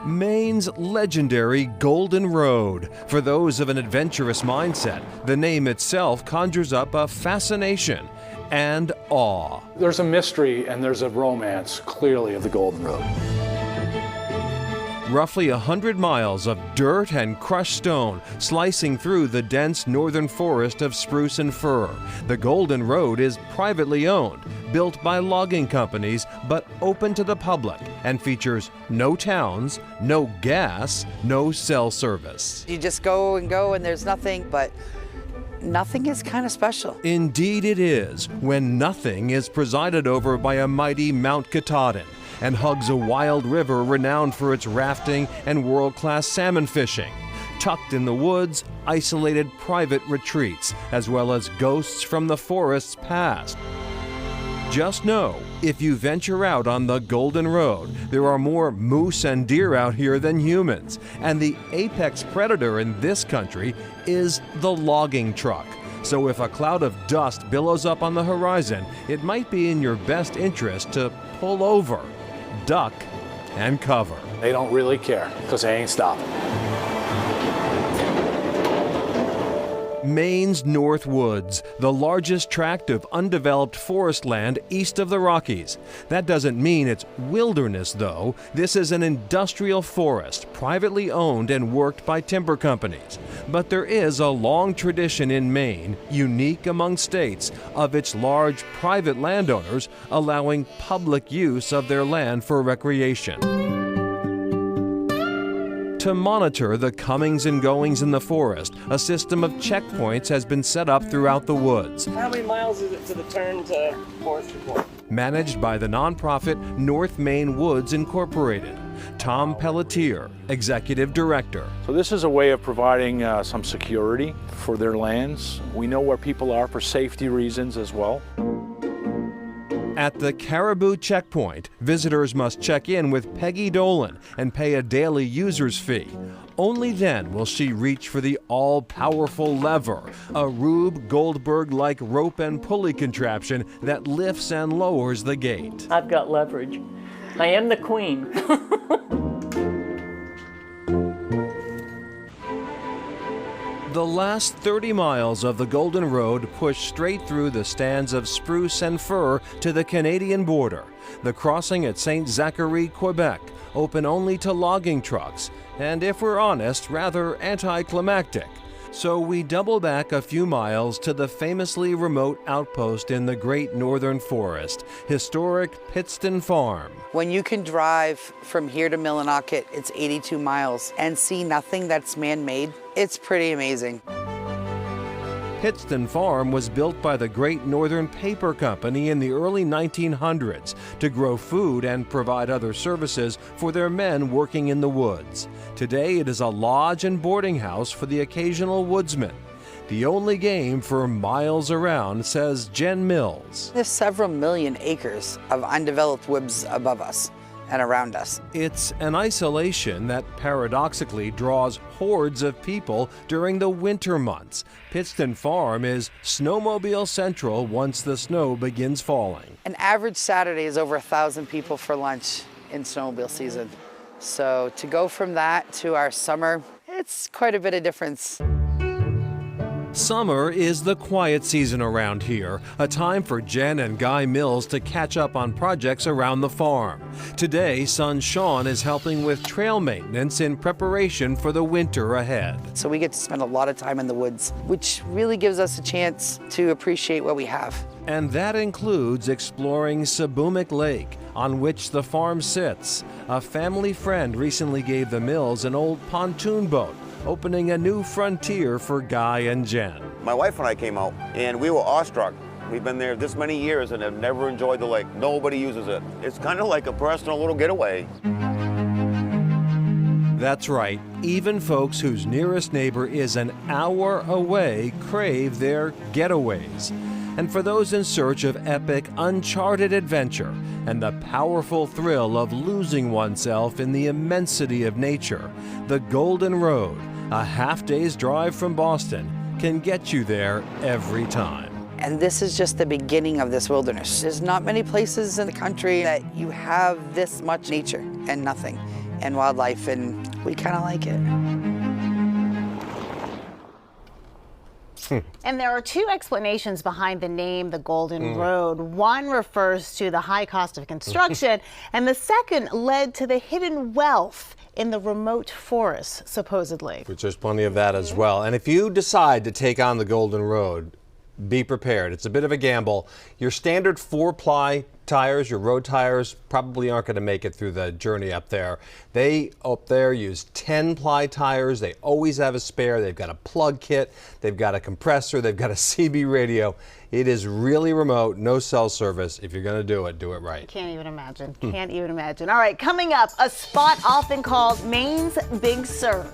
Maine's legendary Golden Road. For those of an adventurous mindset, the name itself conjures up a fascination and awe. There's a mystery and there's a romance, clearly, of the Golden Road. Roughly 100 miles of dirt and crushed stone slicing through the dense northern forest of spruce and fir. The Golden Road is privately owned, built by logging companies, but open to the public, and features no towns, no gas, no cell service. You just go and there's nothing, but nothing is kind of special. Indeed it is, when nothing is presided over by a mighty Mount Katahdin and hugs a wild river renowned for its rafting and world-class salmon fishing. Tucked in the woods, isolated private retreats, as well as ghosts from the forest's past. Just know, if you venture out on the Golden Road, there are more moose and deer out here than humans, and the apex predator in this country is the logging truck. So if a cloud of dust billows up on the horizon, it might be in your best interest to pull over, duck, and cover. They don't really care because they ain't stopping. Maine's North Woods, the largest tract of undeveloped forest land east of the Rockies. That doesn't mean it's wilderness, though. This is an industrial forest, privately owned and worked by timber companies. But there is a long tradition in Maine, unique among states, of its large private landowners allowing public use of their land for recreation. To monitor the comings and goings in the forest, a system of checkpoints has been set up throughout the woods. How many miles is it to the turn to Forest Report? Managed by the nonprofit North Maine Woods Incorporated. Tom Pelletier, Executive Director. So this is a way of providing some security for their lands. We know where people are for safety reasons as well. At the Caribou Checkpoint, visitors must check in with Peggy Dolan and pay a daily user's fee. Only then will she reach for the all-powerful lever, a Rube Goldberg-like rope and pulley contraption that lifts and lowers the gate. I've got leverage. I am the queen. The last 30 miles of the Golden Road push straight through the stands of spruce and fir to the Canadian border. The crossing at St. Zachary, Quebec, open only to logging trucks, and if we're honest, rather anticlimactic. So we double back a few miles to the famously remote outpost in the Great Northern Forest, historic Pittston Farm. When you can drive from here to Millinocket, it's 82 miles, and see nothing that's man-made, it's pretty amazing. Pittston Farm was built by the Great Northern Paper Company in the early 1900s to grow food and provide other services for their men working in the woods. Today it is a lodge and boarding house for the occasional woodsman. The only game for miles around, says Jen Mills. There's several million acres of undeveloped woods above us and around us. It's an isolation that paradoxically draws hordes of people during the winter months. Pittston Farm is snowmobile central once the snow begins falling. An average Saturday is over 1,000 people for lunch in snowmobile season. So to go from that to our summer, it's quite a bit of difference. Summer is the quiet season around here, a time for Jen and Guy Mills to catch up on projects around the farm. Today, son Sean is helping with trail maintenance in preparation for the winter ahead. So we get to spend a lot of time in the woods, which really gives us a chance to appreciate what we have. And that includes exploring Sabumic Lake, on which the farm sits. A family friend recently gave the Mills an old pontoon boat, opening a new frontier for Guy and Jen. My wife and I came out, and we were awestruck. We've been there this many years and have never enjoyed the lake. Nobody uses it. It's kind of like a personal little getaway. That's right. Even folks whose nearest neighbor is an hour away crave their getaways. And for those in search of epic, uncharted adventure and the powerful thrill of losing oneself in the immensity of nature, the Golden Road, a half-day's drive from Boston, can get you there every time. And this is just the beginning of this wilderness. There's not many places in the country that you have this much nature and nothing. and wildlife, and we kind of like it. And there are two explanations behind the name, the Golden Road. One refers to the high cost of construction, and the second led to the hidden wealth in the remote forests, supposedly. Which there's plenty of that as well. And if you decide to take on the Golden Road, be prepared. It's a bit of a gamble. Your standard 4-ply tires, your road tires, probably aren't going to make it through the journey up there. They up there use 10-ply tires. They always have a spare. They've got a plug kit. They've got a compressor. They've got a CB radio. It is really remote, no cell service. If you're going to do it right. Can't even imagine. Can't even imagine. All right, coming up, a spot often called Maine's Big Sur.